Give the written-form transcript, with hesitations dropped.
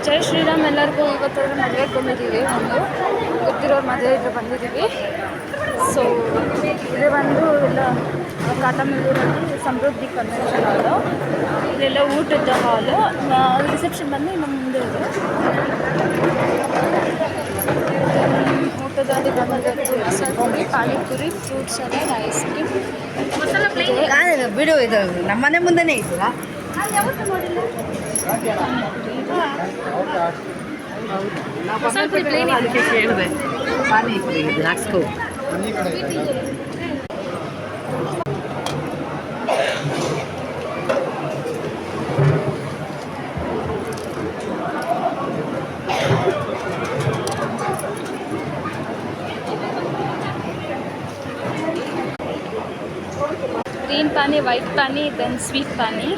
ಜೈ ಶ್ರೀರಾಮ್ ಎಲ್ಲರಿಗೂ. ಇವತ್ತು ಮದುವೆಗೆ ಬಂದಿದ್ದೀವಿ, ಒಂದು ಗೊತ್ತಿರೋರು ಮದುವೆ ಇದ್ರೆ ಬಂದಿದ್ದೀವಿ. ಸೊ ಇದು ಬಂದು ಎಲ್ಲ ಕಾಟಮಲ್ಲೂರಲ್ಲಿ ಸಮೃದ್ಧಿ ಕನ್ವೆನ್ಷನ್ ಹಾಲು. ಇಲ್ಲೆಲ್ಲ ಊಟದ ಹಾಲು. ರಿಸೆಪ್ಷನ್ ಬಂದು ಇನ್ನು ಮುಂದೆ ಇದೆ. ಊಟದಲ್ಲಿ ಬಂದು panipuri, fruit salad, ice cream, ಬಿಡು. ಇದು ನಮ್ಮ ಮನೆ ಮುಂದೆನೇ ಇದ್ದೀರ. ಅದಕ್ಕೆ ಕೇಳಿದೆ panipuri ಹಾಕ್ಸ್ಕೋ. green pani, white pani, then sweet pani.